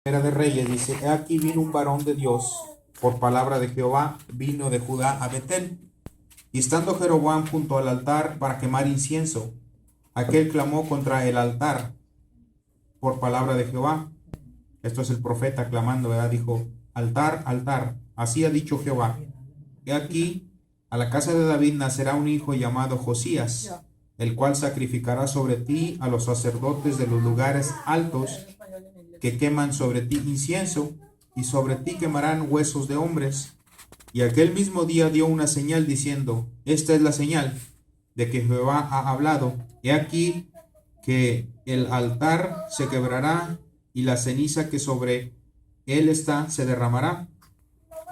Primera de Reyes dice: He aquí vino un varón de Dios, por palabra de Jehová, vino de Judá a Betel. Y estando Jeroboam junto al altar para quemar incienso, aquel clamó contra el altar por palabra de Jehová. Esto es el profeta clamando, ¿verdad? Dijo: altar, altar, así ha dicho Jehová. He aquí, a la casa de David nacerá un hijo llamado Josías, el cual sacrificará sobre ti a los sacerdotes de los lugares altos que queman sobre ti incienso, y sobre ti quemarán huesos de hombres. Y aquel mismo día dio una señal diciendo: esta es la señal de que Jehová ha hablado. He aquí que el altar se quebrará y la ceniza que sobre él está se derramará.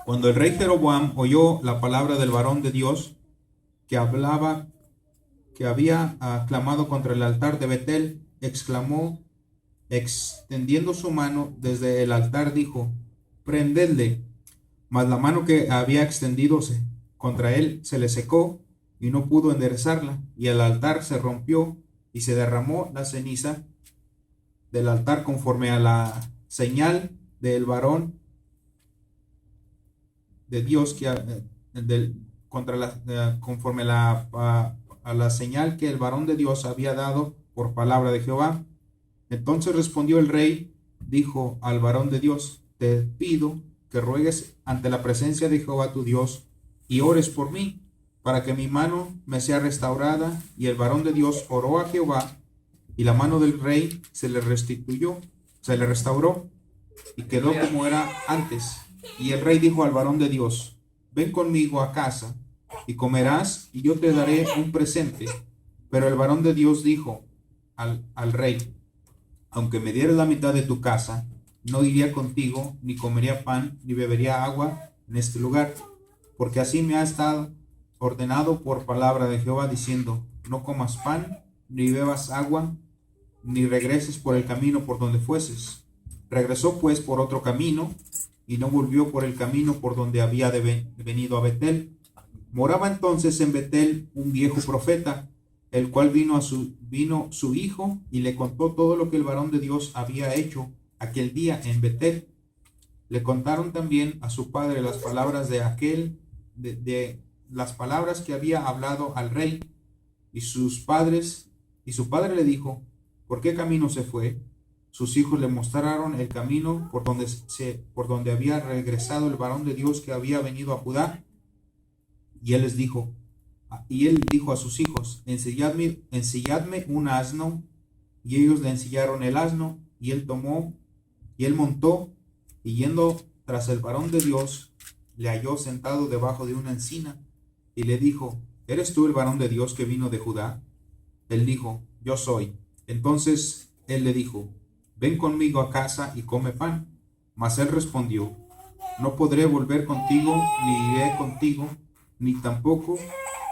Cuando el rey Jeroboam oyó la palabra del varón de Dios que había clamado contra el altar de Betel, exclamó, extendiendo su mano desde el altar, dijo: prendedle. Mas la mano que había extendidose contra él se le secó y no pudo enderezarla, y el altar se rompió y se derramó la ceniza del altar conforme a la señal del varón de Dios conforme a la señal que el varón de Dios había dado por palabra de Jehová. Entonces respondió el rey, dijo al varón de Dios: te pido que ruegues ante la presencia de Jehová tu Dios y ores por mí, para que mi mano me sea restaurada. Y el varón de Dios oró a Jehová, y la mano del rey se le restauró, y quedó como era antes. Y el rey dijo al varón de Dios: ven conmigo a casa, y comerás, y yo te daré un presente. Pero el varón de Dios dijo al rey: aunque me dieras la mitad de tu casa, no iría contigo, ni comería pan, ni bebería agua en este lugar, porque así me ha estado ordenado por palabra de Jehová, diciendo: no comas pan, ni bebas agua, ni regreses por el camino por donde fueses. Regresó pues por otro camino, y no volvió por el camino por donde había venido a Betel. Moraba entonces en Betel un viejo profeta, el cual vino su hijo y le contó todo lo que el varón de Dios había hecho aquel día en Betel. Le contaron también a su padre las palabras de las palabras que había hablado al rey, y su padre le dijo: ¿por qué camino se fue? Sus hijos le mostraron el camino por donde había regresado el varón de Dios que había venido a Judá. Y él dijo a sus hijos: ensilladme un asno. Y ellos le ensillaron el asno, y él montó, y yendo tras el varón de Dios, le halló sentado debajo de una encina, y le dijo: ¿eres tú el varón de Dios que vino de Judá? Él dijo: yo soy. Entonces él le dijo: ven conmigo a casa y come pan. Mas él respondió: no podré volver contigo, ni iré contigo, ni tampoco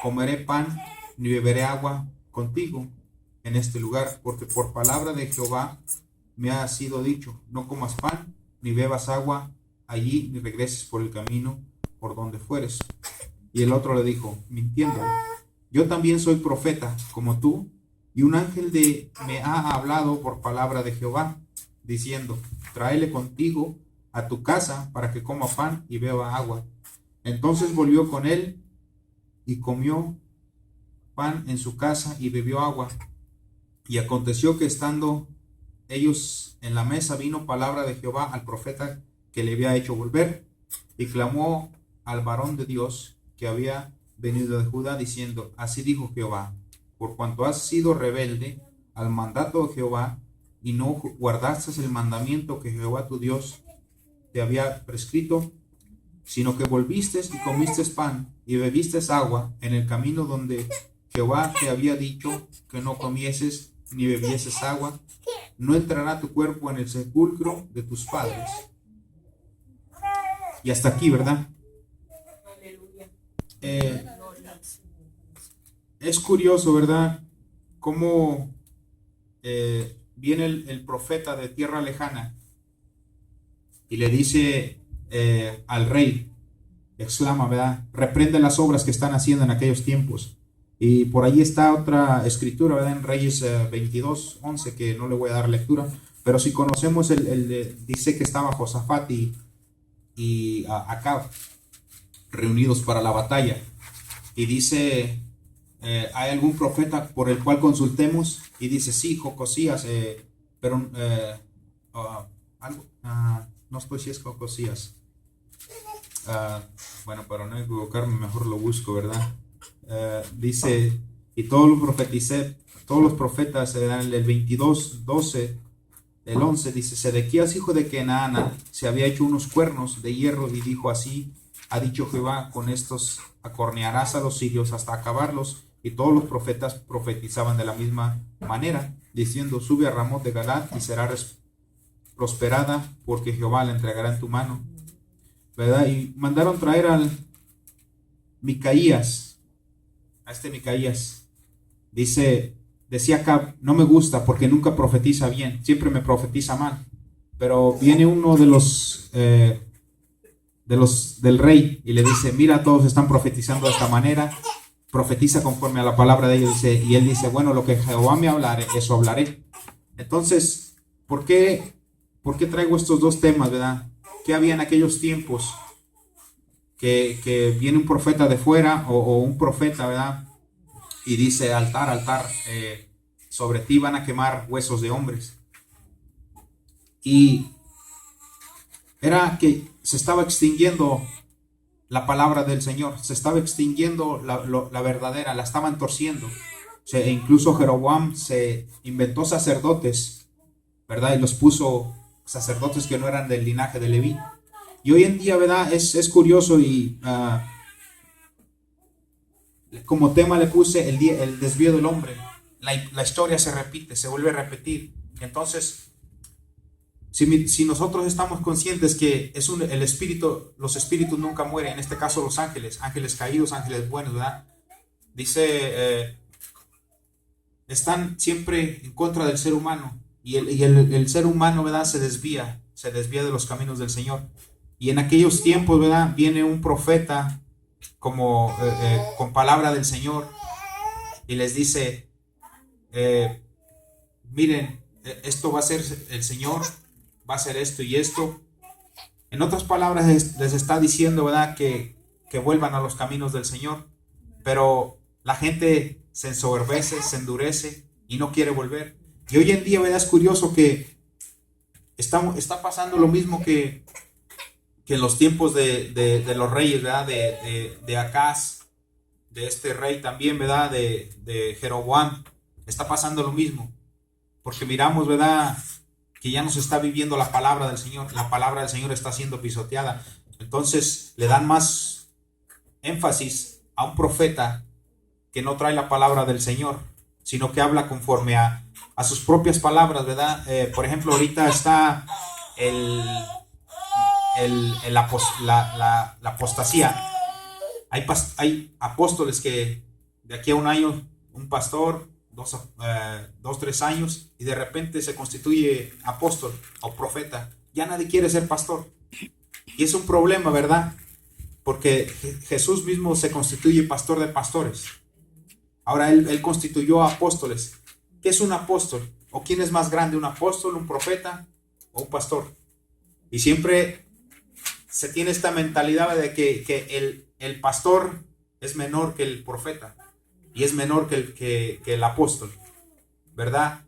comeré pan, ni beberé agua contigo en este lugar, porque por palabra de Jehová me ha sido dicho: no comas pan, ni bebas agua allí, ni regreses por el camino por donde fueres. Y el otro le dijo, mintiendo: yo también soy profeta, como tú, y un ángel me ha hablado por palabra de Jehová, diciendo: tráele contigo a tu casa para que coma pan y beba agua. Entonces volvió con él y comió pan en su casa y bebió agua. Y aconteció que estando ellos en la mesa, vino palabra de Jehová al profeta que le había hecho volver, y clamó al varón de Dios que había venido de Judá, diciendo: así dijo Jehová, por cuanto has sido rebelde al mandato de Jehová, y no guardaste el mandamiento que Jehová tu Dios te había prescrito, sino que volviste y comiste pan y bebiste agua en el camino donde Jehová te había dicho que no comieses ni bebieses agua, no entrará tu cuerpo en el sepulcro de tus padres. Y hasta aquí, ¿verdad? Es curioso, ¿verdad? Cómo viene el profeta de tierra lejana y le dice al rey, exclama, ¿verdad? Reprende las obras que están haciendo en aquellos tiempos. Y por ahí está otra escritura, ¿verdad? En Reyes 22:11, que no le voy a dar lectura, Pero si conocemos dice que estaba Josafat y Acab reunidos para la batalla. Y dice, ¿hay algún profeta por el cual consultemos? Y dice, sí, Jocosías, pero no sé si es Jocosías. Bueno, para no equivocarme, mejor lo busco, ¿verdad? Dice, y todos los profetas, en el 22:12, el 11, dice, Sedequías, hijo de Kenaana, se había hecho unos cuernos de hierro y dijo así, ha dicho Jehová, con estos acornearás a los sirios hasta acabarlos. Y todos los profetas profetizaban de la misma manera, diciendo, sube a Ramot de Galad y será prosperada, porque Jehová la entregará en tu mano, ¿verdad? Y mandaron traer al Micaías, a este Micaías. Decía Acab, no me gusta porque nunca profetiza bien, siempre me profetiza mal. Pero viene uno de los del rey y le dice, mira, todos están profetizando de esta manera, profetiza conforme a la palabra de ellos. Y él dice, bueno, lo que Jehová me hablare, eso hablaré. Entonces, ¿por qué traigo estos dos temas, verdad? ¿Qué había en aquellos tiempos? Que viene un profeta de fuera o un profeta, ¿verdad? Y dice, altar, sobre ti van a quemar huesos de hombres. Y era que se estaba extinguiendo la palabra del Señor, se estaba extinguiendo la verdadera, la estaban torciendo. O sea, incluso Jeroboam se inventó sacerdotes, ¿verdad? Y los puso sacerdotes que no eran del linaje de Leví. Y hoy en día, ¿verdad? Es curioso y como tema le puse el desvío del hombre. La historia se repite, se vuelve a repetir. Entonces, si nosotros estamos conscientes que el espíritu, los espíritus nunca mueren, en este caso los ángeles caídos, ángeles buenos, ¿verdad? Dice, están siempre en contra del ser humano y el ser humano, ¿verdad? Se desvía de los caminos del Señor. Y en aquellos tiempos, ¿verdad? Viene un profeta con palabra del Señor y les dice, miren, esto va a ser el Señor, va a ser esto y esto. En otras palabras les está diciendo, ¿verdad? Que vuelvan a los caminos del Señor, pero la gente se ensoberbece, se endurece y no quiere volver. Y hoy en día, ¿verdad? Es curioso que está pasando lo mismo que en los tiempos de los reyes, ¿verdad? De Acaz, de este rey también, ¿verdad? De Jeroboam. Está pasando lo mismo, porque miramos, ¿verdad? Que ya no se está viviendo la palabra del Señor. La palabra del Señor está siendo pisoteada. Entonces le dan más énfasis a un profeta que no trae la palabra del Señor, sino que habla conforme a sus propias palabras, ¿verdad? Por ejemplo, ahorita está la apostasía. Hay apóstoles que de aquí a un año, un pastor, 2-3 años, y de repente se constituye apóstol o profeta. Ya nadie quiere ser pastor. Y es un problema, ¿verdad? Porque Jesús mismo se constituye pastor de pastores. Ahora él constituyó apóstoles. ¿Qué es un apóstol? ¿O quién es más grande? ¿Un apóstol, un profeta o un pastor? Y siempre se tiene esta mentalidad de que el pastor es menor que el profeta y es menor que el apóstol, ¿verdad?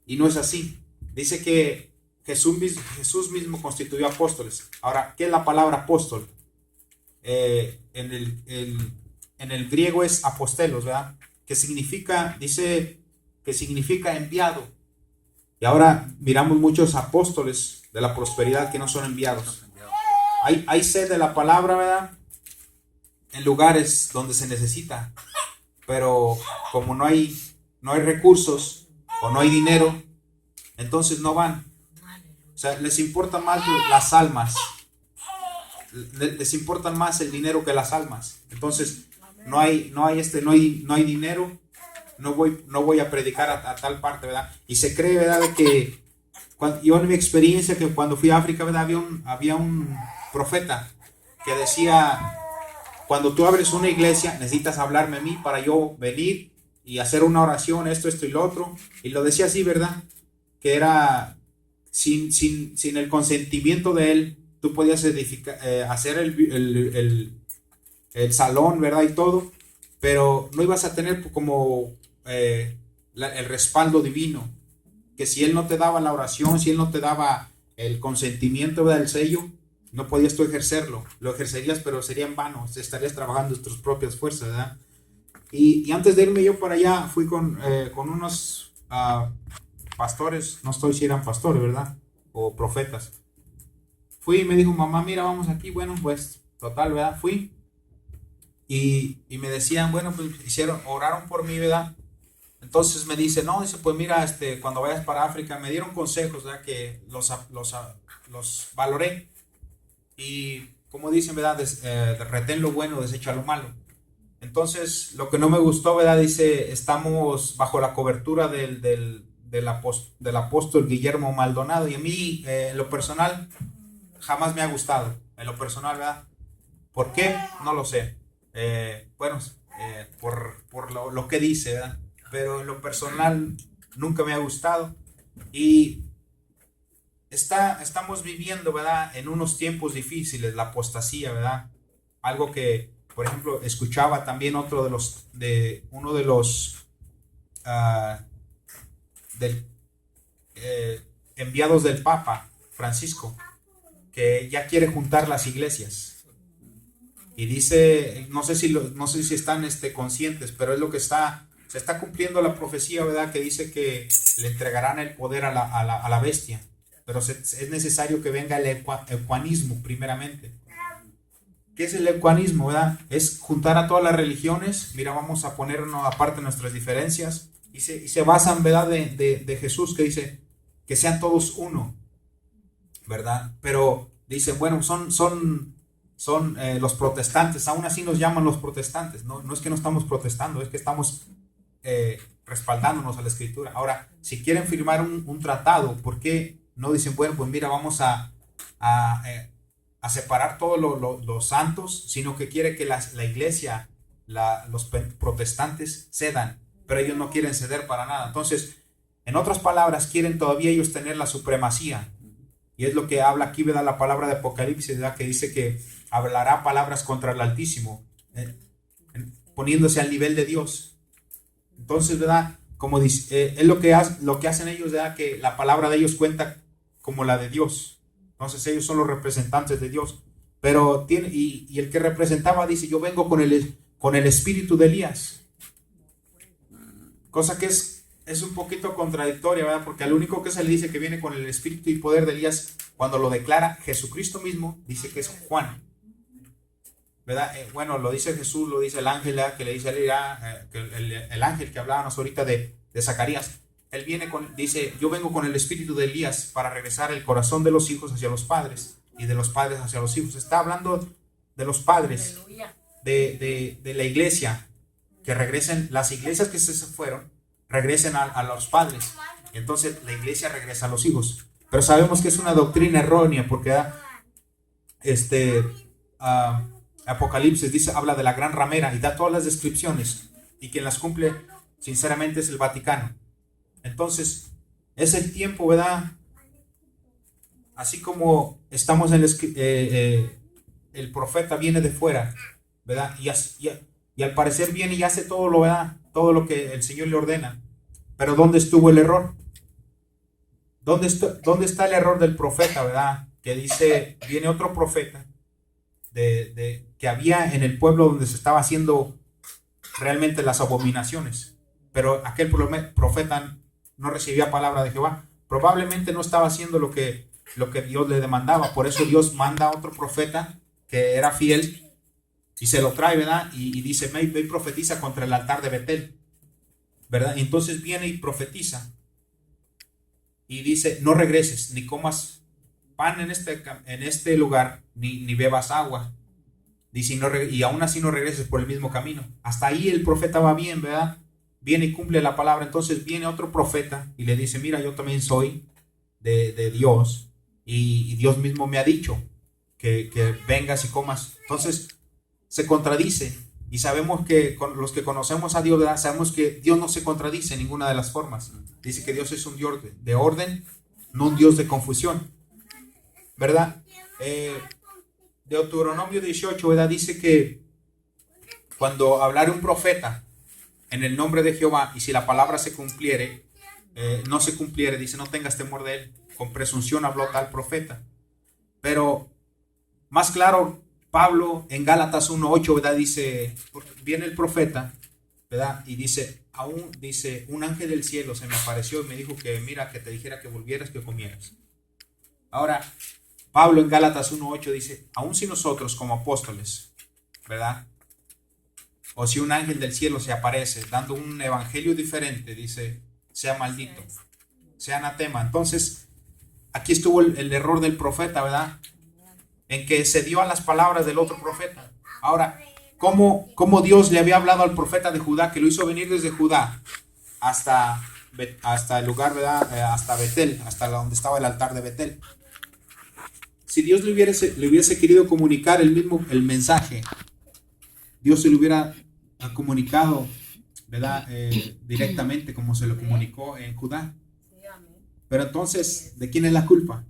Y no es así. Dice que Jesús mismo constituyó apóstoles. Ahora, ¿qué es la palabra apóstol? En el griego es apostelos, ¿verdad? Que significa, dice que significa enviado. Y ahora miramos muchos apóstoles de la prosperidad que no son enviados. Hay sed de la palabra, ¿verdad? En lugares donde se necesita, pero como no hay recursos o no hay dinero, entonces no van. O sea, les importa más las almas, les importa más el dinero que las almas. Entonces no hay dinero, no voy a predicar a tal parte, ¿verdad? Y se cree, ¿verdad? Que yo en mi experiencia, que cuando fui a África, ¿verdad? Había un profeta que decía, cuando tú abres una iglesia necesitas hablarme a mí para yo venir y hacer una oración, esto y lo otro. Y lo decía así, ¿verdad? Que era sin el consentimiento de él, tú podías hacer el salón, ¿verdad? Y todo, pero no ibas a tener como el respaldo divino, que si él no te daba la oración, si él no te daba el consentimiento, ¿verdad? El sello, no podías tú ejercerlo. Lo ejercerías, pero sería en vano, estarías trabajando tus propias fuerzas, ¿verdad? Y antes de irme yo para allá, fui con unos pastores, no estoy si eran pastores, ¿verdad? O profetas. Fui y me dijo, mamá, mira, vamos aquí. Bueno, pues, total, ¿verdad? Fui. Y me decían, bueno, pues oraron por mí, ¿verdad? Entonces me dice, no, dice, pues mira, cuando vayas para África, me dieron consejos, ¿verdad? Que los valoré. Y como dicen, ¿verdad? Retén lo bueno, desecha lo malo. Entonces, lo que no me gustó, ¿verdad? Dice, estamos bajo la cobertura del apóstol Guillermo Maldonado. Y a mí, en lo personal, jamás me ha gustado. En lo personal, ¿verdad? ¿Por qué? No lo sé. Bueno, por lo que dice, ¿verdad? Pero en lo personal, nunca me ha gustado. Y estamos viviendo, ¿verdad? En unos tiempos difíciles, la apostasía, ¿verdad? Algo que, por ejemplo, escuchaba también uno de los enviados del Papa Francisco, que ya quiere juntar las iglesias. Y dice, no sé si están conscientes, pero es lo que se está cumpliendo la profecía, ¿verdad? Que dice que le entregarán el poder a la bestia. Pero es necesario que venga el ecuanismo primeramente. ¿Qué es el ecuanismo, verdad? Es juntar a todas las religiones. Mira, vamos a ponernos aparte nuestras diferencias. Y se basan, ¿verdad? De Jesús, que dice que sean todos uno, ¿verdad? Pero dicen, bueno, son los protestantes. Aún así nos llaman los protestantes. No es que no estamos protestando, es que estamos respaldándonos a la Escritura. Ahora, si quieren firmar un tratado, ¿por qué no dicen, bueno, pues mira, vamos a separar todos los santos, sino que quiere que la iglesia, los protestantes cedan, pero ellos no quieren ceder para nada? Entonces, en otras palabras, quieren todavía ellos tener la supremacía. Y es lo que habla aquí, ¿verdad? La palabra de Apocalipsis, ¿verdad? Que dice que hablará palabras contra el Altísimo, poniéndose al nivel de Dios. Entonces, ¿verdad? Como dice, es lo que hacen ellos, ¿verdad? Que la palabra de ellos cuenta como la de Dios. Entonces ellos son los representantes de Dios. Pero y el que representaba dice, yo vengo con el espíritu de Elías. Cosa que es un poquito contradictoria, ¿verdad? Porque al único que se le dice que viene con el espíritu y poder de Elías, cuando lo declara Jesucristo mismo, dice que es Juan, ¿verdad? Bueno, lo dice Jesús, lo dice el ángel, ¿verdad? Que le dice el ángel que hablábamos ahorita de Zacarías. Él dice, yo vengo con el espíritu de Elías para regresar el corazón de los hijos hacia los padres y de los padres hacia los hijos. Está hablando de los padres, de la iglesia, que regresen, las iglesias que se fueron, regresen a los padres. Y entonces la iglesia regresa a los hijos. Pero sabemos que es una doctrina errónea, porque Apocalipsis dice, habla de la gran ramera y da todas las descripciones, y quien las cumple sinceramente es el Vaticano. Entonces es el tiempo, ¿verdad? Así como estamos en el profeta viene de fuera, ¿verdad? Y al parecer viene y hace todo ¿verdad? Todo lo que el Señor le ordena. Pero ¿dónde estuvo el error? ¿Dónde está el error del profeta, verdad? Que dice, viene otro profeta que había en el pueblo donde se estaba haciendo realmente las abominaciones. Pero aquel profeta no recibía palabra de Jehová. Probablemente no estaba haciendo lo que Dios le demandaba. Por eso Dios manda a otro profeta que era fiel y se lo trae, ¿verdad? Y dice, ve y profetiza contra el altar de Betel, ¿verdad? Y entonces viene y profetiza y dice, no regreses, ni comas pan en este lugar, ni bebas agua. Dice, y aún así no regreses por el mismo camino. Hasta ahí el profeta va bien, ¿verdad? Viene y cumple la palabra. Entonces viene otro profeta y le dice, mira, yo también soy de Dios, y Dios mismo me ha dicho que vengas y comas. Entonces se contradice, y sabemos que los que conocemos a Dios, ¿verdad? Sabemos que Dios no se contradice en ninguna de las formas. Dice que Dios es un Dios de orden no un Dios de confusión, ¿verdad? Deuteronomio 18, ¿verdad? Dice que cuando hablare un profeta en el nombre de Jehová, y si la palabra se cumpliere, no se cumpliere, dice, no tengas temor de él, con presunción habló tal profeta. Pero más claro, Pablo en Gálatas 1:8, ¿verdad? Dice, viene el profeta, ¿verdad? Y dice, un ángel del cielo se me apareció y me dijo que mira, que te dijera que volvieras, que comieras. Ahora, Pablo en Gálatas 1:8 dice, aun si nosotros como apóstoles, ¿verdad? O si un ángel del cielo se aparece dando un evangelio diferente, dice, sea maldito, sea anatema. Entonces, aquí estuvo el error del profeta, ¿verdad? En que se dio a las palabras del otro profeta. Ahora, ¿cómo Dios le había hablado al profeta de Judá, que lo hizo venir desde Judá hasta el lugar, ¿verdad? Hasta Betel, hasta donde estaba el altar de Betel? Si Dios le hubiese querido comunicar el mensaje, Dios se lo hubiera comunicado, ¿verdad? Directamente como se lo comunicó en Judá. Pero entonces, ¿de quién es la culpa?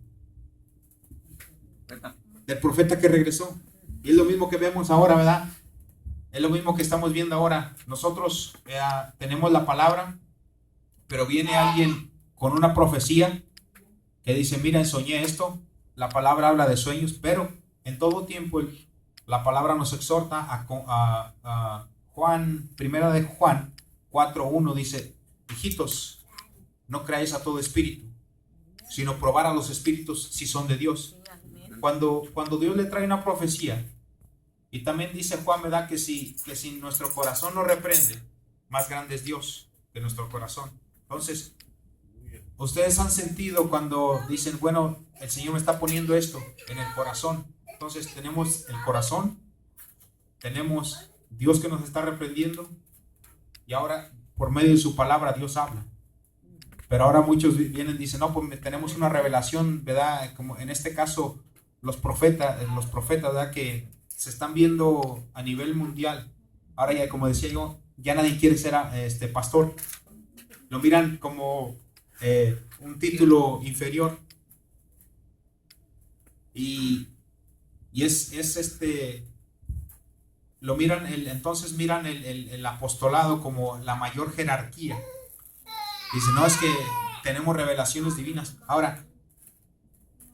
Del profeta que regresó. Y es lo mismo que vemos ahora, ¿verdad? Es lo mismo que estamos viendo ahora. Nosotros tenemos la palabra, pero viene alguien con una profecía que dice, miren, soñé esto. La palabra habla de sueños, pero en todo tiempo la palabra nos exhorta a Juan, primera de Juan 4:1 dice, hijitos, no creáis a todo espíritu, sino probar a los espíritus si son de Dios. Cuando Dios le trae una profecía, y también dice Juan, ¿verdad? Que si nuestro corazón nos reprende, más grande es Dios que nuestro corazón. Entonces, ustedes han sentido cuando dicen, bueno, el Señor me está poniendo esto en el corazón. Entonces tenemos el corazón, tenemos Dios que nos está reprendiendo, y ahora por medio de su palabra Dios habla. Pero ahora muchos vienen y dicen, no, pues tenemos una revelación, ¿verdad? Como en este caso los profetas, ¿verdad? Que se están viendo a nivel mundial. Ahora ya, como decía yo, ya nadie quiere ser pastor. Lo miran como un título inferior. Y lo miran, entonces miran el apostolado como la mayor jerarquía. Dicen, no, es que tenemos revelaciones divinas. Ahora,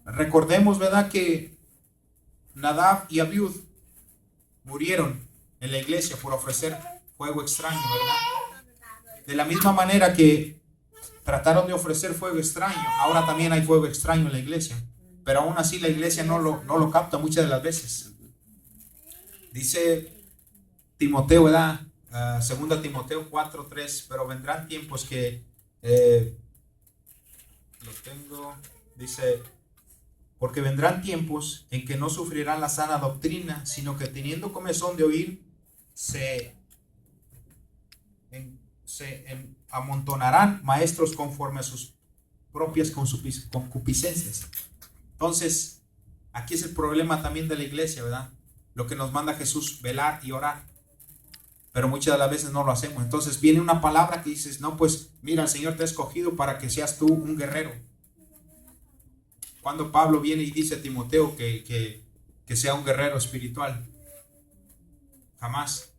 recordemos, ¿verdad? Que Nadab y Abiud murieron en la iglesia por ofrecer fuego extraño, ¿verdad? De la misma manera que trataron de ofrecer fuego extraño, ahora también hay fuego extraño en la iglesia. Pero aún así la iglesia no lo capta muchas de las veces. Dice Timoteo, ¿verdad? 2 Timoteo 4:3, pero vendrán tiempos que dice, porque vendrán tiempos en que no sufrirán la sana doctrina, sino que teniendo comezón de oír, se amontonarán maestros conforme a sus propias concupiscencias. Entonces, aquí es el problema también de la iglesia, ¿verdad? Lo que nos manda Jesús, velar y orar. Pero muchas de las veces no lo hacemos. Entonces viene una palabra que dices, no, pues mira, el Señor te ha escogido para que seas tú un guerrero. Cuando Pablo viene y dice a Timoteo que sea un guerrero espiritual, jamás.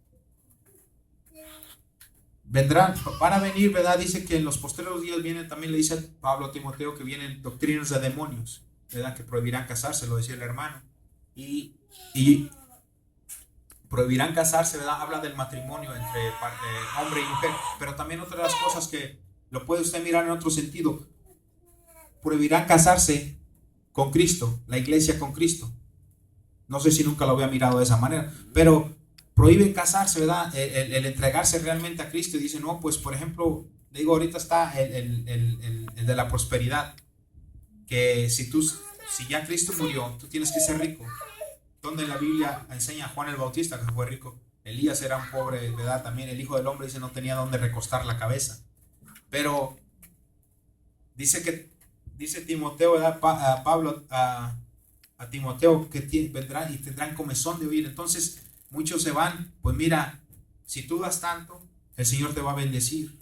Van a venir, ¿verdad? Dice que en los posteriores días vienen, también le dice Pablo a Timoteo que vienen doctrinas de demonios, ¿verdad? Que prohibirán casarse, lo decía el hermano. Y prohibirán casarse, ¿verdad? Habla del matrimonio entre hombre y mujer, pero también otra de las cosas que lo puede usted mirar en otro sentido, prohibirán casarse con Cristo, la iglesia con Cristo. No sé si nunca lo había mirado de esa manera, pero prohíben casarse, ¿verdad? El entregarse realmente a Cristo, y dicen, no, pues por ejemplo, digo, ahorita está el de la prosperidad, que si ya Cristo murió, tú tienes que ser rico. Donde la Biblia enseña a Juan el Bautista que fue rico. Elías era un pobre, ¿verdad? También el Hijo del Hombre dice no tenía dónde recostar la cabeza. Pero dice Timoteo, ¿verdad? Pablo a Timoteo que vendrán y tendrán comezón de oír. Entonces muchos se van. Pues mira, si tú das tanto, el Señor te va a bendecir.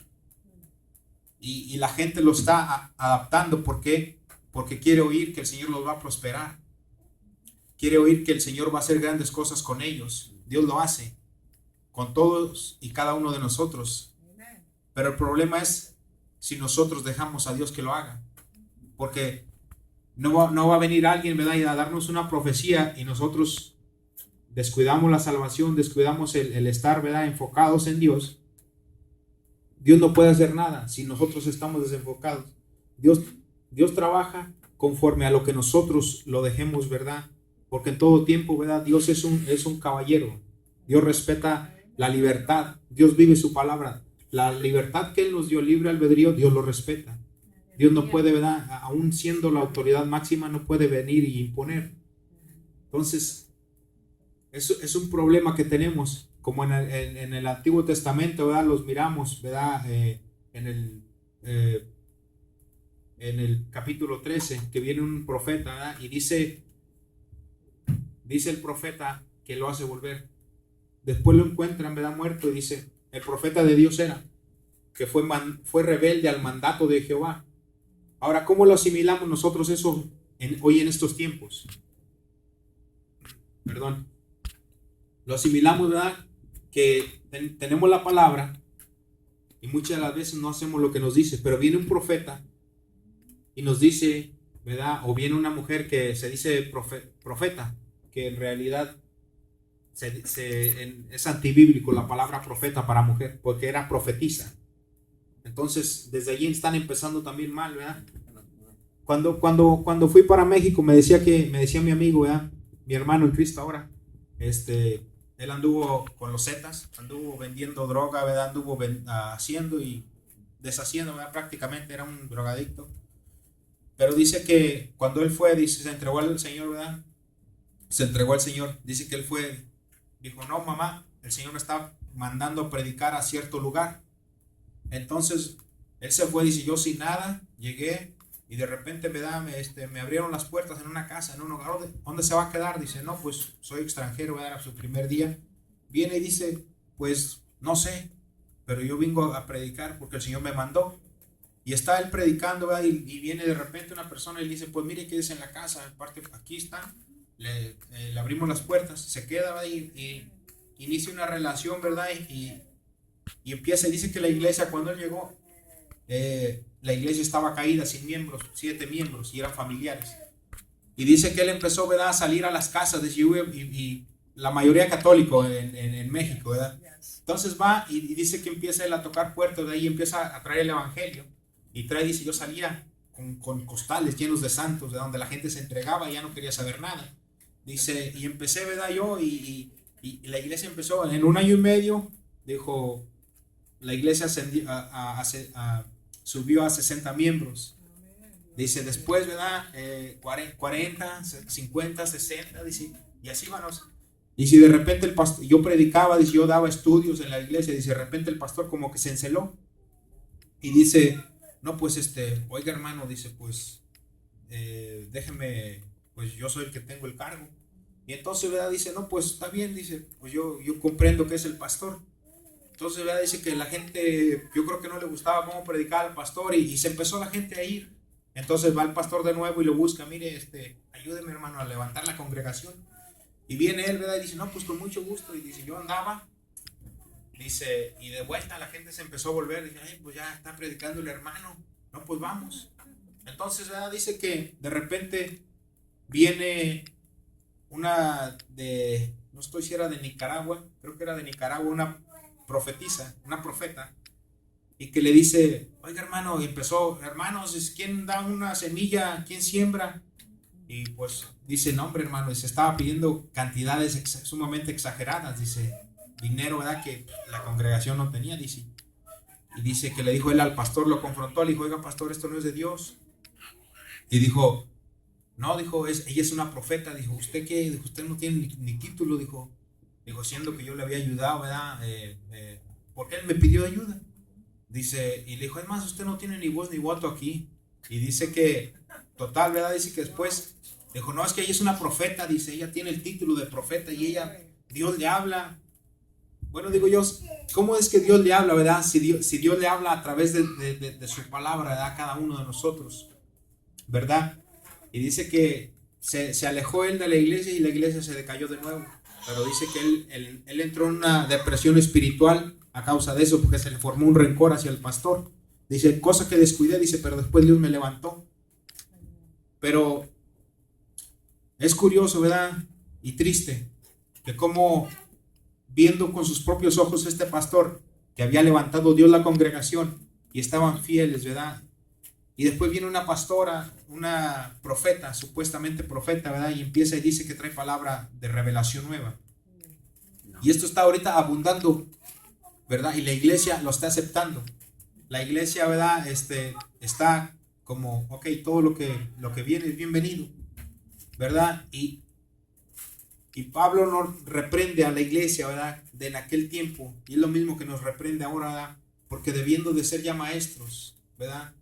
Y la gente lo está adaptando. ¿Por qué? porque quiere oír que el Señor los va a prosperar. Quiere oír que el Señor va a hacer grandes cosas con ellos. Dios lo hace con todos y cada uno de nosotros. Pero el problema es si nosotros dejamos a Dios que lo haga. Porque no va a venir alguien, ¿verdad?, y a darnos una profecía y nosotros descuidamos la salvación, descuidamos el estar, ¿verdad?, enfocados en Dios. Dios no puede hacer nada si nosotros estamos desenfocados. Dios trabaja conforme a lo que nosotros lo dejemos, ¿verdad? Porque en todo tiempo, ¿verdad?, Dios es un caballero. Dios respeta la libertad. Dios vive su palabra. La libertad que Él nos dio, libre albedrío, Dios lo respeta. Dios no puede, ¿verdad?, aún siendo la autoridad máxima, no puede venir y imponer. Entonces, eso es un problema que tenemos. Como en el Antiguo Testamento, ¿verdad?, los miramos, ¿verdad?, en el capítulo 13, que viene un profeta, ¿verdad?, y dice el profeta que lo hace volver. Después lo encuentran, ¿verdad?, muerto, y dice, el profeta de Dios era, que fue rebelde al mandato de Jehová. Ahora, ¿cómo lo asimilamos nosotros eso hoy en estos tiempos? Perdón. Lo asimilamos, ¿verdad?, que tenemos la palabra y muchas de las veces no hacemos lo que nos dice, pero viene un profeta y nos dice, ¿verdad?, o viene una mujer que se dice profeta, que en realidad es antibíblico la palabra profeta para mujer, porque era profetisa. Entonces, desde allí están empezando también mal, ¿verdad? Cuando fui para México, me decía mi amigo, ¿verdad?, mi hermano en Cristo ahora, él anduvo con los Zetas, anduvo vendiendo droga, ¿verdad?, anduvo haciendo y deshaciendo, ¿verdad?, prácticamente era un drogadicto. Pero dice que cuando él fue, dice, se entregó al Señor, ¿verdad? Se entregó al Señor. Dice que él fue, dijo, no, mamá, el Señor me está mandando a predicar a cierto lugar. Entonces, él se fue, dice, yo sin nada, llegué y de repente me abrieron las puertas en una casa, en un hogar. ¿Dónde se va a quedar? Dice, no, pues soy extranjero, era su primer día. Viene y dice, pues no sé, pero yo vengo a predicar porque el Señor me mandó. Y está él predicando, ¿verdad?, y viene de repente una persona y le dice, pues mire, quédese en la casa, aparte aquí está. Le abrimos las puertas, se queda, ¿verdad?, y inicia una relación, ¿verdad?, y empieza. Y dice que la iglesia, cuando él llegó, la iglesia estaba caída, sin miembros, 7 miembros, y eran familiares. Y dice que él empezó, ¿verdad?, a salir a las casas de y la mayoría católico en México, ¿verdad? Entonces va y dice que empieza él a tocar puertas, de ahí empieza a traer el evangelio. Y dice, yo salía con costales llenos de santos, de donde la gente se entregaba y ya no quería saber nada. Dice, y empecé, ¿verdad?, yo, y la iglesia empezó, en 1 año y medio, dijo, la iglesia subió a 60 miembros. Dice, después, ¿verdad?, 40, 50, 60, dice, y así vamos. Y si de repente el pastor, yo predicaba, dice, yo daba estudios en la iglesia, dice, de repente el pastor como que se enceló y dice, no, pues oiga, hermano, dice, pues déjeme, pues yo soy el que tengo el cargo. Y entonces, ¿verdad?, dice, no, pues está bien, dice, pues yo comprendo que es el pastor. Entonces, ¿verdad?, dice que la gente, yo creo que no le gustaba cómo predicaba al pastor y se empezó la gente a ir. Entonces va el pastor de nuevo y lo busca, mire, ayúdeme, hermano, a levantar la congregación. Y viene él, ¿verdad?, y dice, no, pues con mucho gusto. Y dice, yo andaba, dice, y de vuelta la gente se empezó a volver. Dice, ay, pues ya está predicando el hermano, no, pues vamos. Entonces, ¿verdad?, dice que de repente viene una no estoy si era de Nicaragua, creo que era de Nicaragua, una profeta, y que le dice, oiga, hermano, y empezó, hermanos, ¿quién da una semilla? ¿Quién siembra? Y pues dice, no, hombre, hermano, y se estaba pidiendo cantidades sumamente exageradas, dice, dinero, ¿verdad?, que la congregación no tenía, dice. Y dice que le dijo él al pastor, lo confrontó, le dijo, oiga, pastor, esto no es de Dios. Y dijo, no, dijo, ella es una profeta. Dijo, ¿usted qué? Dijo, usted no tiene ni título, dijo, siendo que yo le había ayudado, ¿verdad? Porque él me pidió ayuda. Dice, y le dijo, es más, usted no tiene ni voz ni voto aquí. Y dice que, total, ¿verdad? Dice que después, dijo, no, es que ella es una profeta, dice, ella tiene el título de profeta y Dios le habla. Bueno, digo yo, ¿cómo es que Dios le habla, verdad? Si Dios le habla a través de su palabra, ¿verdad?, a cada uno de nosotros. ¿verdad? Y dice que se alejó él de la iglesia y la iglesia se decayó de nuevo. Pero dice que él entró en una depresión espiritual a causa de eso, porque se le formó un rencor hacia el pastor. Dice, cosa que descuidé, dice, pero después Dios me levantó. Pero es curioso, ¿verdad? Y triste, que como viendo con sus propios ojos este pastor que había levantado Dios la congregación y estaban fieles, ¿verdad? Y después viene una pastora, una profeta, supuestamente profeta, ¿verdad? Y empieza y dice que trae palabra de revelación nueva. Y esto está ahorita abundando, ¿verdad? Y la iglesia lo está aceptando. La iglesia, ¿verdad? Está como, ok, todo lo que viene es bienvenido, ¿verdad? Y Pablo nos reprende a la iglesia, ¿verdad? De en aquel tiempo. Y es lo mismo que nos reprende ahora, ¿verdad? Porque debiendo de ser ya maestros, ¿verdad?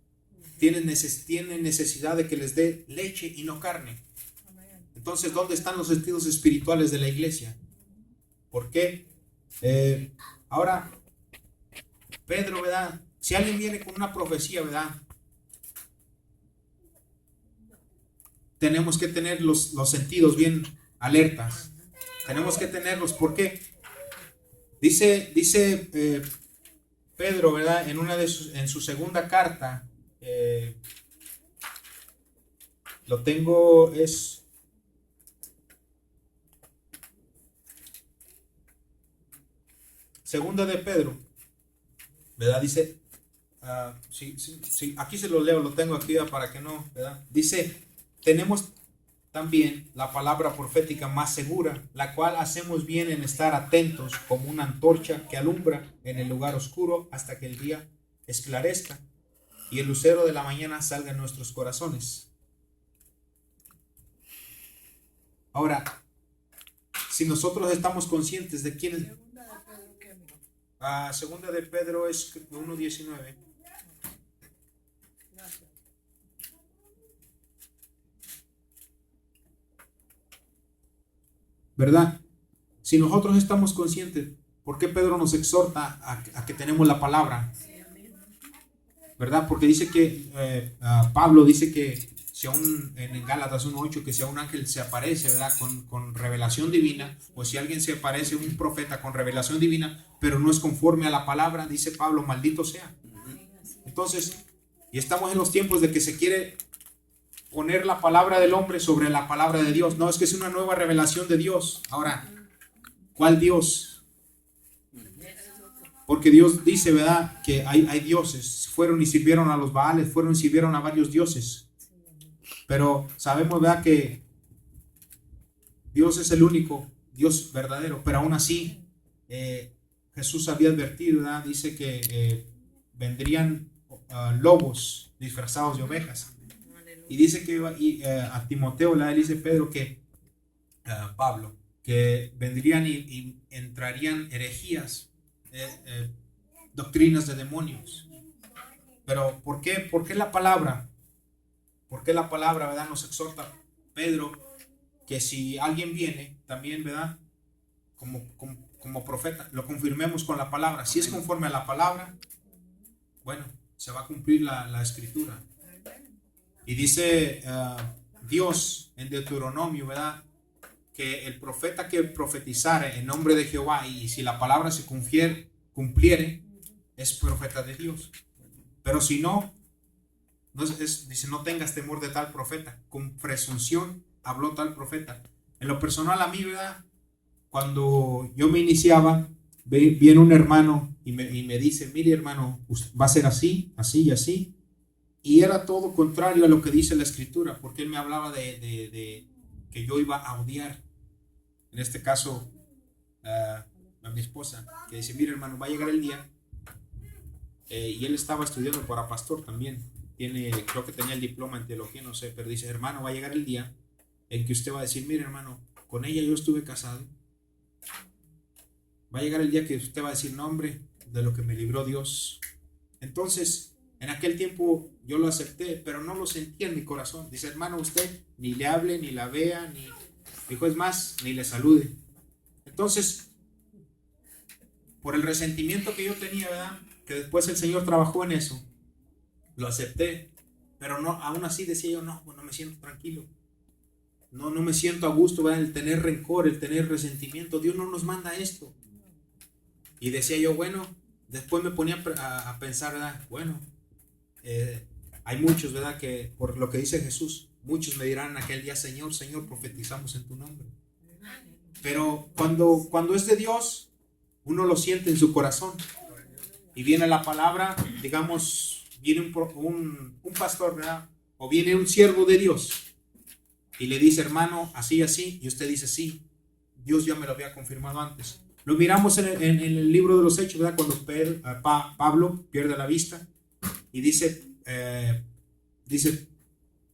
Tienen necesidad de que les dé leche y no carne. Entonces, ¿dónde están los sentidos espirituales de la iglesia? ¿Por qué? Ahora, Pedro, ¿verdad? Si alguien viene con una profecía, ¿verdad? Tenemos que tener los sentidos bien alertas. Tenemos que tenerlos. ¿Por qué? Dice Pedro, ¿verdad? En su segunda carta, lo tengo, es segunda de Pedro, ¿verdad? Dice, sí, aquí se lo leo, lo tengo aquí para que no, ¿verdad? Dice, tenemos también la palabra profética más segura, la cual hacemos bien en estar atentos como una antorcha que alumbra en el lugar oscuro hasta que el día esclarezca y el lucero de la mañana salga en nuestros corazones. Ahora, si nosotros estamos conscientes de quién es... segunda de Pedro es 1:19. ¿Verdad? Si nosotros estamos conscientes, ¿por qué Pedro nos exhorta a que tenemos la palabra? ¿Verdad? Porque dice que Pablo dice que si aún en Gálatas 1:8, que si a un ángel se aparece, ¿verdad? Con revelación divina, o si alguien se aparece, un profeta con revelación divina, pero no es conforme a la palabra, dice Pablo, maldito sea. Entonces, y estamos en los tiempos de que se quiere poner la palabra del hombre sobre la palabra de Dios. No, es que es una nueva revelación de Dios. Ahora, ¿cuál Dios? Porque Dios dice, ¿verdad? Que hay dioses. Fueron y sirvieron a los Baales, fueron y sirvieron a varios dioses. Pero sabemos, ¿verdad? Que Dios es el único Dios verdadero. Pero aún así, Jesús había advertido, ¿verdad? Dice que vendrían lobos disfrazados de ovejas. Y dice que a Timoteo le dice Pedro que Pablo, que vendrían y entrarían herejías, doctrinas de demonios. Pero ¿por qué la palabra? ¿Por qué la palabra, verdad, nos exhorta Pedro que si alguien viene también, verdad, como profeta, lo confirmemos con la palabra? Si es conforme a la palabra, bueno, se va a cumplir la escritura. Y dice Dios en Deuteronomio, ¿verdad? Que el profeta que profetizare en nombre de Jehová y si la palabra se cumpliere, es profeta de Dios. Pero si no, dice, no tengas temor de tal profeta. Con presunción habló tal profeta. En lo personal a mí, ¿verdad? Cuando yo me iniciaba, viene un hermano y me dice, mire hermano, va a ser así, así y así. Y era todo contrario a lo que dice la escritura, porque él me hablaba de que yo iba a odiar, en este caso, a mi esposa, que dice, mire hermano, va a llegar el día, y él estaba estudiando para pastor también, creo que tenía el diploma en teología, no sé, pero dice, hermano, va a llegar el día en que usted va a decir, mire hermano, con ella yo estuve casado. Va a llegar el día que usted va a decir, no hombre, de lo que me libró Dios. Entonces, en aquel tiempo yo lo acepté, pero no lo sentía en mi corazón. Dice, hermano, usted ni le hable, ni la vea, ni dijo, es más, ni le salude. Entonces, por el resentimiento que yo tenía, ¿verdad? Que después el Señor trabajó en eso, lo acepté. Pero no, aún así decía yo, no, pues no me siento tranquilo. No me siento a gusto, ¿verdad? El tener rencor, el tener resentimiento. Dios no nos manda esto. Y decía yo, bueno, después me ponía a pensar, ¿verdad? Bueno, hay muchos, ¿verdad? Que por lo que dice Jesús, muchos me dirán aquel día, Señor, Señor, profetizamos en tu nombre. Pero cuando es de Dios, uno lo siente en su corazón. Y viene la palabra, digamos, viene un pastor, ¿verdad? O viene un siervo de Dios y le dice, hermano, así, así, y usted dice, sí, Dios ya me lo había confirmado antes. Lo miramos en el libro de los Hechos, ¿verdad? Cuando Pablo pierde la vista y dice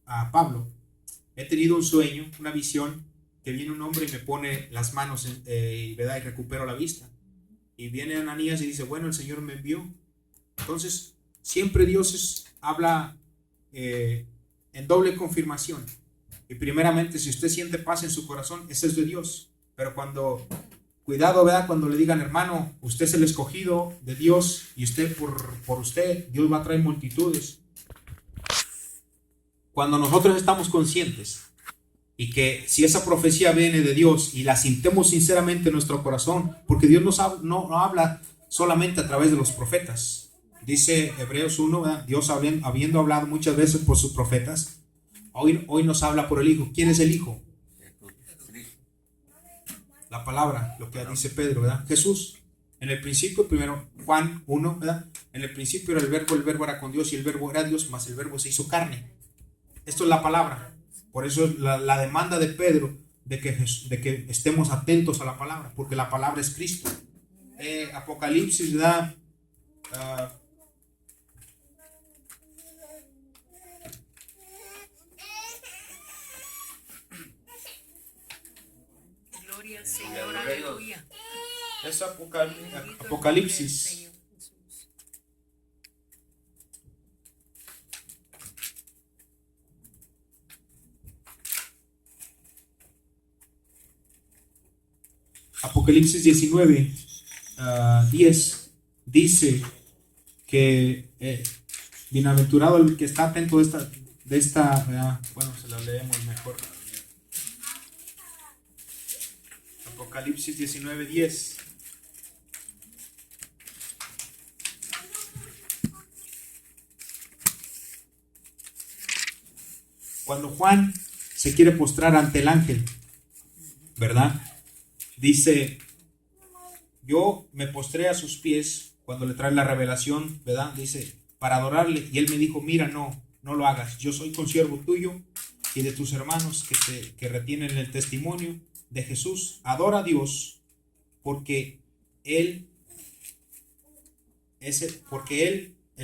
a Pablo, he tenido un sueño, una visión, que viene un hombre y me pone las manos ¿verdad? Y recupero la vista. Y viene Ananías y dice, bueno, el Señor me envió. Entonces, siempre Dios habla en doble confirmación. Y primeramente, si usted siente paz en su corazón, ese es de Dios. Pero cuidado, ¿verdad? Cuando le digan, hermano, usted es el escogido de Dios y usted por usted, Dios va a traer multitudes. Cuando nosotros estamos conscientes y que si esa profecía viene de Dios y la sintemos sinceramente en nuestro corazón, porque Dios no habla solamente a través de los profetas. Dice Hebreos 1, ¿verdad? Dios habiendo hablado muchas veces por sus profetas, hoy nos habla por el Hijo. ¿Quién es el Hijo? La palabra, lo que dice Pedro, ¿verdad? Jesús. En el principio, primero Juan 1, ¿verdad? En el principio era el verbo era con Dios y el verbo era Dios, mas el verbo se hizo carne. Esto es la palabra. Por eso es la demanda de Pedro de que estemos atentos a la palabra, porque la palabra es Cristo. Apocalipsis da Gloria al Señor, aleluya. Es Apocalipsis. Apocalipsis 19, 10 dice que bienaventurado el que está atento de esta bueno, se la leemos mejor. Apocalipsis 19, 10. Cuando Juan se quiere postrar ante el ángel, ¿verdad? Dice, yo me postré a sus pies cuando le trae la revelación, ¿verdad? Dice, para adorarle. Y él me dijo, mira, no lo hagas. Yo soy consiervo tuyo y de tus hermanos que retienen el testimonio de Jesús. Adora a Dios porque el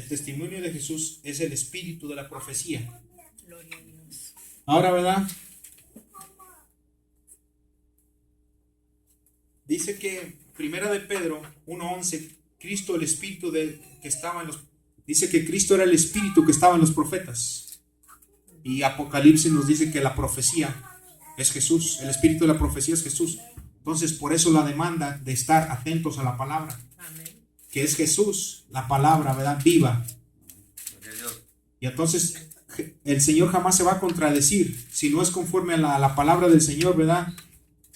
testimonio de Jesús es el espíritu de la profecía. Gloria a Dios. Ahora, ¿verdad? Dice que Primera de Pedro 1:11, Cristo el espíritu que estaba dice que Cristo era el espíritu que estaba en los profetas. Y Apocalipsis nos dice que la profecía es Jesús, el espíritu de la profecía es Jesús. Entonces, por eso la demanda de estar atentos a la palabra. Amén. Que es Jesús, la palabra, ¿verdad? Viva. Y entonces el Señor jamás se va a contradecir si no es conforme a la palabra del Señor, ¿verdad?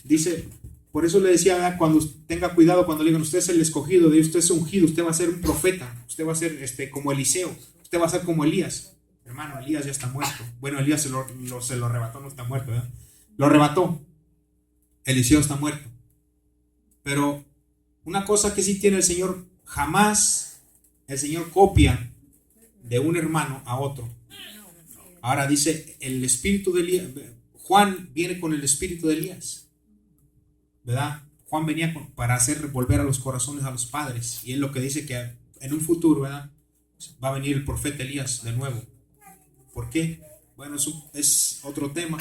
Dice, por eso le decía, ¿verdad? Cuando tenga cuidado cuando le digan, usted es el escogido, de usted es ungido, usted va a ser un profeta, usted va a ser como Eliseo, usted va a ser como Elías. Hermano, Elías ya está muerto. Bueno, Elías se lo arrebató, no está muerto, ¿verdad? Lo arrebató. Eliseo está muerto. Pero una cosa que sí tiene el Señor, jamás el Señor copia de un hermano a otro. Ahora dice, el espíritu de Elías, Juan viene con el espíritu de Elías, ¿verdad? Juan venía para hacer volver a los corazones a los padres, y es lo que dice que en un futuro, ¿verdad? Va a venir el profeta Elías de nuevo. ¿Por qué? Bueno, eso es otro tema,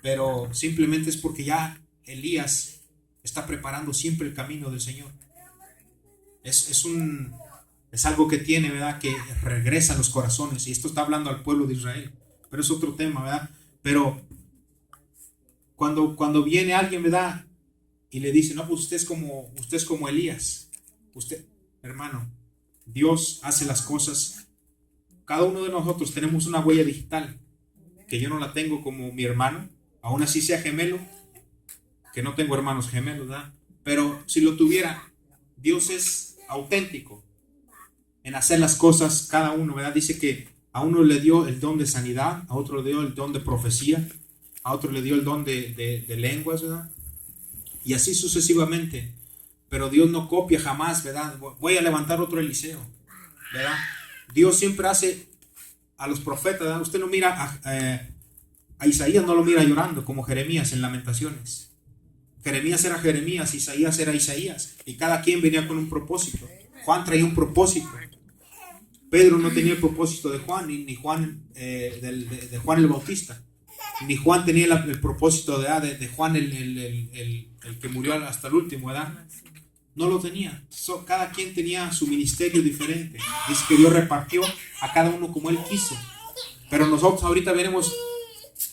pero simplemente es porque ya Elías está preparando siempre el camino del Señor. Es algo que tiene, ¿verdad? Que regresa a los corazones, y esto está hablando al pueblo de Israel, pero es otro tema, ¿verdad? Pero cuando viene alguien, ¿verdad? Y le dice, no, pues usted es como Elías. Usted, hermano, Dios hace las cosas cada uno de nosotros tenemos una huella digital, que yo no la tengo como mi hermano, aún así sea gemelo, que no tengo hermanos gemelos, ¿verdad? Pero si lo tuviera, Dios es auténtico en hacer las cosas cada uno, ¿verdad? Dice que a uno le dio el don de sanidad, a otro le dio el don de profecía, a otro le dio el don de lenguas, ¿verdad? Y así sucesivamente. Pero Dios no copia jamás, ¿verdad? Voy a levantar otro Eliseo, ¿verdad? Dios siempre hace a los profetas, ¿verdad? Usted no mira a Isaías, no lo mira llorando como Jeremías en Lamentaciones. Jeremías era Jeremías, Isaías era Isaías, y cada quien venía con un propósito. Juan traía un propósito. Pedro no tenía el propósito de Juan, ni Juan de Juan el Bautista, ni Juan tenía el propósito de Juan el que murió hasta el último, ¿verdad? No lo tenía. Cada quien tenía su ministerio diferente. Dice que Dios repartió a cada uno como Él quiso. Pero nosotros ahorita venimos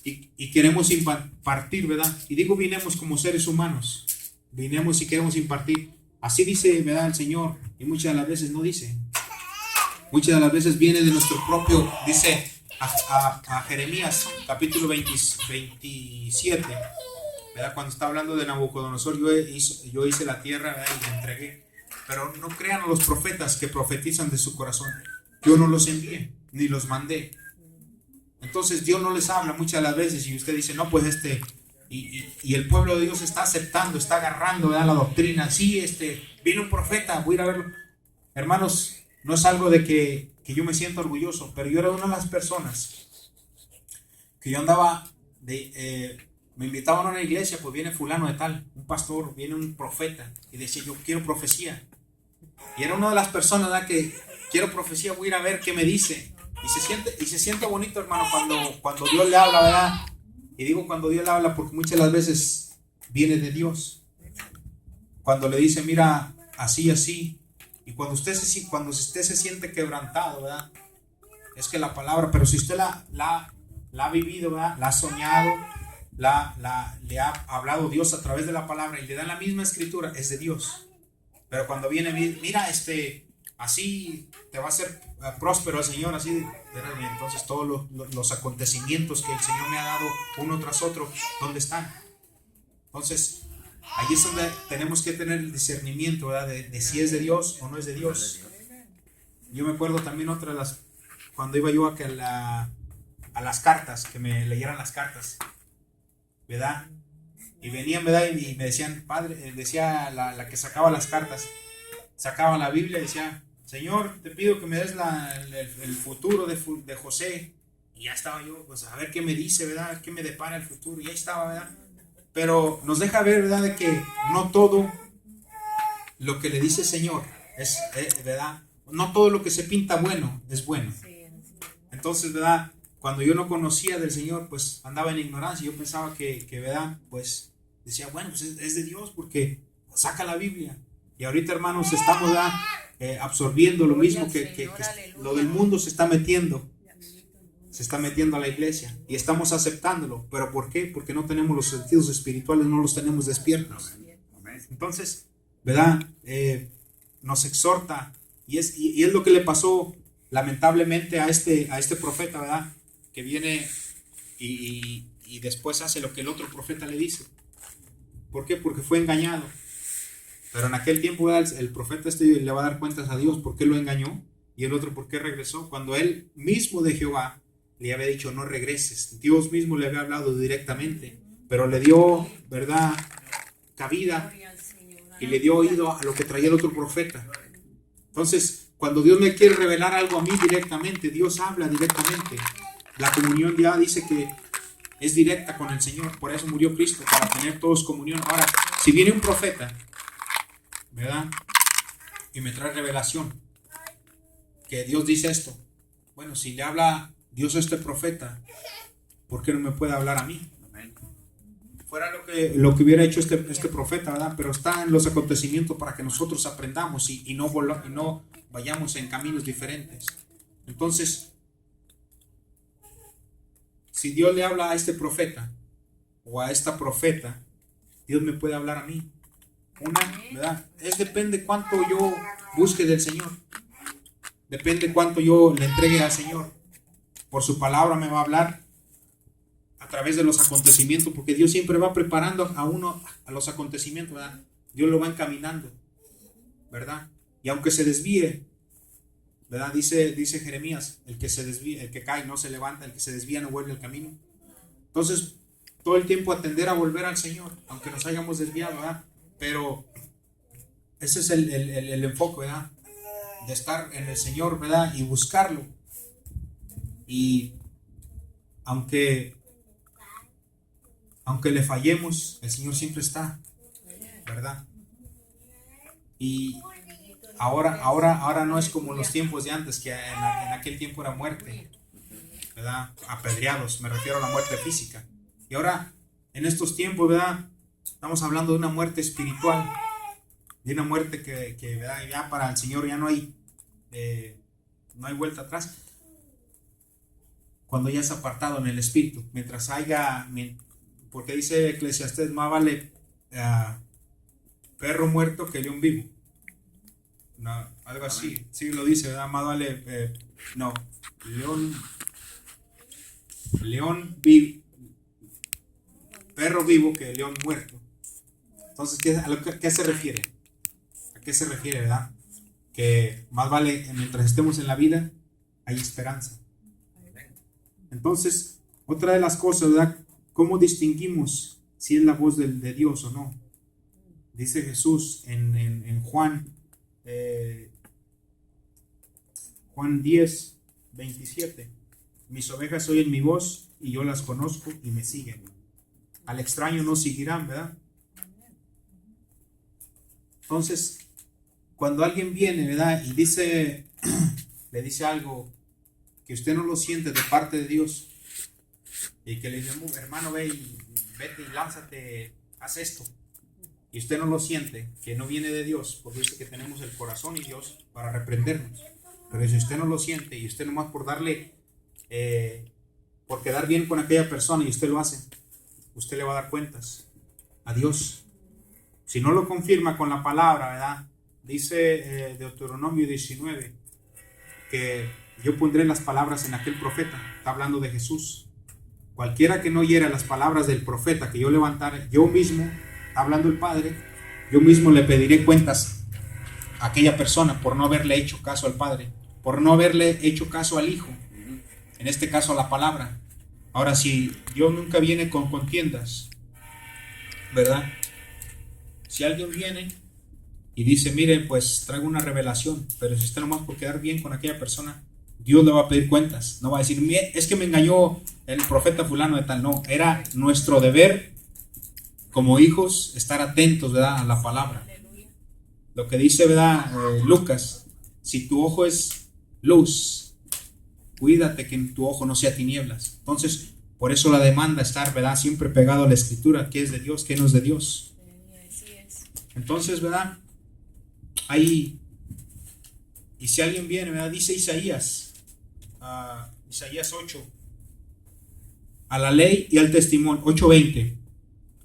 y queremos impartir, ¿verdad? Y digo vinimos como seres humanos. Vinimos y queremos impartir. Así dice, ¿verdad? El Señor. Y muchas de las veces no dice. Muchas de las veces viene de nuestro propio, dice a Jeremías, capítulo 27, ¿verdad? Cuando está hablando de Nabucodonosor, yo hice la tierra, ¿verdad? Y la entregué. Pero no crean a los profetas que profetizan de su corazón. Yo no los envié, ni los mandé. Entonces Dios no les habla muchas de las veces y usted dice, no, pues y el pueblo de Dios está aceptando, está agarrando, ¿verdad? La doctrina. Sí, vino un profeta, voy a ir a verlo. Hermanos, no es algo de que yo me siento orgulloso, pero yo era una de las personas que yo andaba, me invitaban a una iglesia, pues viene fulano de tal, un pastor, viene un profeta, y decía, yo quiero profecía. Y era una de las personas, ¿verdad? Que quiero profecía, voy a ir a ver qué me dice. Y se siente bonito, hermano, cuando Dios le habla, ¿verdad? Y digo cuando Dios le habla porque muchas de las veces viene de Dios. Cuando le dice, mira, así, así. Y cuando usted se siente quebrantado, ¿verdad? Es que la palabra, pero si usted la ha vivido, ¿verdad? La ha soñado, le ha hablado Dios a través de la palabra y le da la misma escritura, es de Dios. Pero cuando viene, mira, así te va a hacer próspero el Señor, así, y entonces todos los acontecimientos que el Señor me ha dado uno tras otro, ¿dónde están? Entonces, ahí es donde tenemos que tener el discernimiento, ¿verdad? De si es de Dios o no es de Dios. Yo me acuerdo también otra de las, cuando iba yo a las cartas, que me leyeran las cartas, ¿verdad? Y venían, ¿verdad? Y me decían, padre, decía la que sacaba las cartas, sacaba la Biblia y decía, Señor, te pido que me des el futuro de José. Y ya estaba yo, pues a ver qué me dice, ¿verdad? ¿Qué me depara el futuro? Y ahí estaba, ¿verdad? Pero nos deja ver, ¿verdad? De que no todo lo que le dice el Señor es, ¿verdad? No todo lo que se pinta bueno es bueno. Entonces, ¿verdad? Cuando yo no conocía del Señor, pues andaba en ignorancia. Yo pensaba que ¿verdad? Pues decía, bueno, pues es de Dios porque saca la Biblia. Y ahorita, hermanos, estamos absorbiendo lo mismo que lo del mundo se está metiendo. Se está metiendo a la iglesia y estamos aceptándolo. ¿Pero por qué? Porque no tenemos los sentidos espirituales, no los tenemos despiertos. Entonces, ¿verdad? Nos exhorta y es lo que le pasó lamentablemente a este profeta, ¿verdad? Que viene y después hace lo que el otro profeta le dice. ¿Por qué? Porque fue engañado. Pero en aquel tiempo, ¿verdad? El profeta le va a dar cuentas a Dios por qué lo engañó y el otro por qué regresó. Cuando él mismo de Jehová le había dicho no regreses. Dios mismo le había hablado directamente, pero le dio, ¿verdad? Cabida y le dio oído a lo que traía el otro profeta. Entonces, cuando Dios me quiere revelar algo a mí directamente, Dios habla directamente. La comunión ya dice que es directa con el Señor, por eso murió Cristo, para tener todos comunión. Ahora, si viene un profeta, ¿verdad? Y me trae revelación, que Dios dice esto. Bueno, si le habla Dios a este profeta, ¿por qué no me puede hablar a mí? Fuera lo que hubiera hecho este profeta, ¿verdad? Pero está en los acontecimientos para que nosotros aprendamos y no vayamos en caminos diferentes. Entonces, si Dios le habla a este profeta o a esta profeta, Dios me puede hablar a mí. ¿Verdad? Depende cuánto yo busque del Señor. depende cuánto yo le entregue al Señor. Por su palabra me va a hablar a través de los acontecimientos, porque Dios siempre va preparando a uno a los acontecimientos, ¿verdad? Dios lo va encaminando, ¿verdad? Y aunque se desvíe, ¿verdad? Dice Jeremías, el que se desvía, el que cae no se levanta, el que se desvía no vuelve al camino. Entonces, todo el tiempo atender a volver al Señor, aunque nos hayamos desviado, ¿verdad? Pero ese es el enfoque, ¿verdad? De estar en el Señor, ¿verdad? Y buscarlo. Y aunque le fallemos, el Señor siempre está, ¿verdad? Y ahora no es como los tiempos de antes, que en aquel tiempo era muerte, ¿verdad? Apedreados, me refiero a la muerte física. Y ahora, en estos tiempos, ¿verdad? Estamos hablando de una muerte espiritual, de una muerte que ¿verdad? Ya para el Señor ya no hay vuelta atrás. Cuando ya es apartado en el espíritu, mientras haya, porque dice Eclesiastés, más vale perro muerto que león vivo. No, algo así, sí lo dice, ¿verdad? Más vale, león vivo, perro vivo que león muerto. Entonces, ¿qué se refiere? ¿A qué se refiere, verdad? Que más vale, mientras estemos en la vida, hay esperanza. Entonces, otra de las cosas, ¿verdad? ¿Cómo distinguimos si es la voz de Dios o no? Dice Jesús en Juan 10, 27. Mis ovejas oyen mi voz y yo las conozco y me siguen. Al extraño no seguirán, ¿verdad? Entonces, cuando alguien viene, ¿verdad? Y le dice algo que usted no lo siente de parte de Dios, y que le dice, hermano, vete y lánzate, haz esto, y usted no lo siente, que no viene de Dios, porque dice que tenemos el corazón y Dios para reprendernos. Pero si usted no lo siente y usted nomás por darle, por quedar bien con aquella persona y usted lo hace, usted le va a dar cuentas a Dios. Si no lo confirma con la palabra, ¿verdad? Dice Deuteronomio 19 que yo pondré las palabras en aquel profeta. Está hablando de Jesús. Cualquiera que no oyera las palabras del profeta que yo levantara, yo mismo, está hablando el Padre, yo mismo le pediré cuentas a aquella persona por no haberle hecho caso al Padre, por no haberle hecho caso al Hijo, en este caso a la palabra. Ahora, si Dios nunca viene con contiendas, ¿verdad? Si alguien viene y dice, mire, pues traigo una revelación, pero si usted nomás por quedar bien con aquella persona, Dios le va a pedir cuentas. No va a decir, es que me engañó el profeta fulano de tal. No, era nuestro deber como hijos estar atentos, ¿verdad? A la palabra. Lo que dice, ¿verdad? Lucas, si tu ojo es luz, cuídate que en tu ojo no sea tinieblas. Entonces, por eso la demanda estar, ¿verdad? Siempre pegado a la escritura, qué es de Dios, qué no es de Dios. Entonces, ¿verdad? Ahí, y si alguien viene, ¿verdad? Dice Isaías 8, a la ley y al testimonio, 8:20,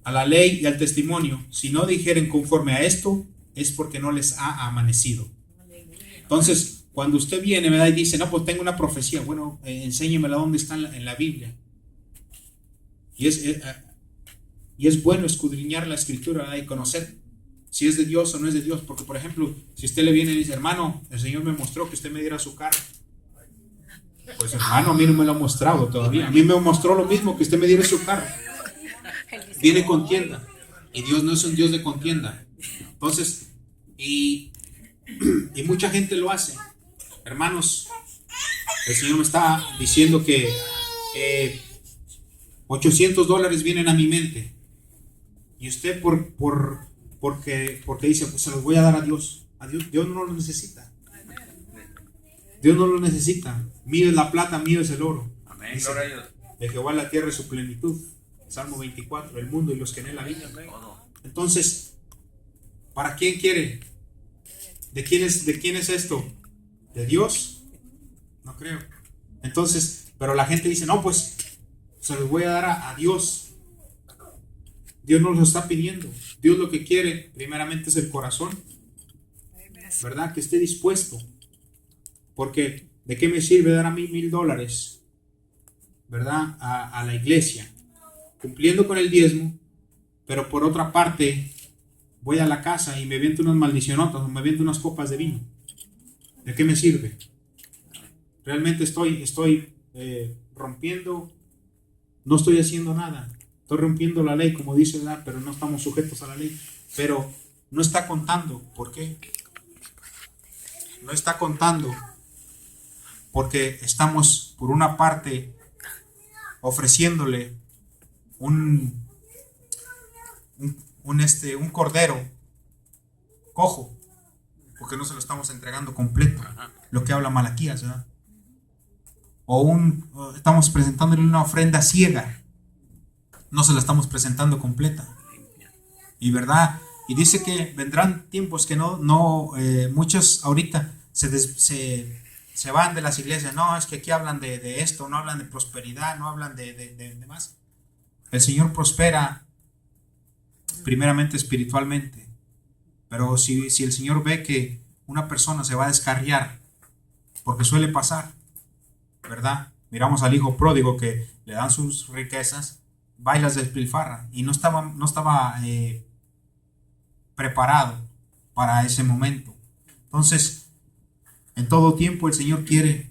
a la ley y al testimonio, si no dijeren conforme a esto, es porque no les ha amanecido. Entonces, cuando usted viene, ¿verdad? Y dice, no, pues tengo una profecía, bueno, enséñemela dónde está en la Biblia. Y es bueno escudriñar la escritura, ¿verdad? Y conocer si es de Dios o no es de Dios, porque por ejemplo, si usted le viene y dice, hermano, el Señor me mostró que usted me diera su carro, pues hermano, a mí no me lo ha mostrado todavía, a mí me mostró lo mismo, que usted me diera su carro. Viene contienda, y Dios no es un Dios de contienda. Entonces, y mucha gente lo hace. Hermanos, el Señor me está diciendo que $800 vienen a mi mente, y usted porque dice, pues se los voy a dar a Dios. Dios no lo necesita. Dios no lo necesita. Mío es la plata, mío es el oro. Amén. Dice, de Jehová la tierra es su plenitud. Salmo 24, el mundo y los que en él habitan. Entonces, ¿para quién quiere? ¿De quién es esto? ¿De Dios? No creo. Entonces, pero la gente dice, no, pues se los voy a dar a Dios. Dios nos lo está pidiendo. Dios lo que quiere primeramente es el corazón, ¿verdad? Que esté dispuesto. Porque ¿de qué me sirve dar a mí $1,000, verdad, a la iglesia, cumpliendo con el diezmo, pero por otra parte voy a la casa y me viento unas maldicionotas o me viento unas copas de vino? ¿De qué me sirve? Realmente estoy rompiendo, no estoy haciendo nada, estoy rompiendo la ley, como dice, ¿verdad? Pero no estamos sujetos a la ley. Pero no está contando. ¿Por qué? No está contando porque estamos, por una parte, ofreciéndole un cordero cojo, porque no se lo estamos entregando completo, lo que habla Malaquías, ¿verdad? O estamos presentándole una ofrenda ciega, no se la estamos presentando completa. Y verdad, y dice que vendrán tiempos que muchos ahorita se van de las iglesias. No, es que aquí hablan de esto, no hablan de prosperidad, no hablan de más. El Señor prospera primeramente espiritualmente, pero si el Señor ve que una persona se va a descarriar, porque suele pasar, ¿verdad? Miramos al hijo pródigo que le dan sus riquezas, va y las despilfarra, y no estaba preparado para ese momento. Entonces, en todo tiempo el Señor quiere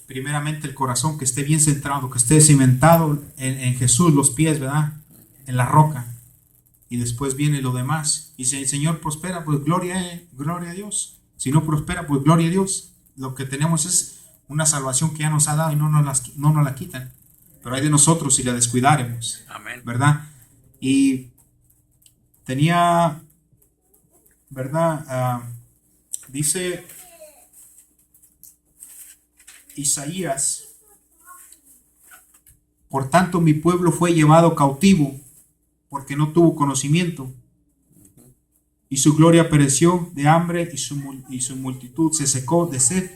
primeramente el corazón que esté bien centrado, que esté cimentado en Jesús, los pies, ¿verdad? En la roca. Y después viene lo demás. Y si el Señor prospera, pues gloria a Dios. Si no prospera, pues gloria a Dios. Lo que tenemos es una salvación que ya nos ha dado y no nos la quitan. Pero hay de nosotros si la descuidaremos. Amén. ¿Verdad? Y tenía, ¿verdad? Dice Isaías: por tanto mi pueblo fue llevado cautivo porque no tuvo conocimiento, y su gloria pereció de hambre, y su multitud se secó de sed.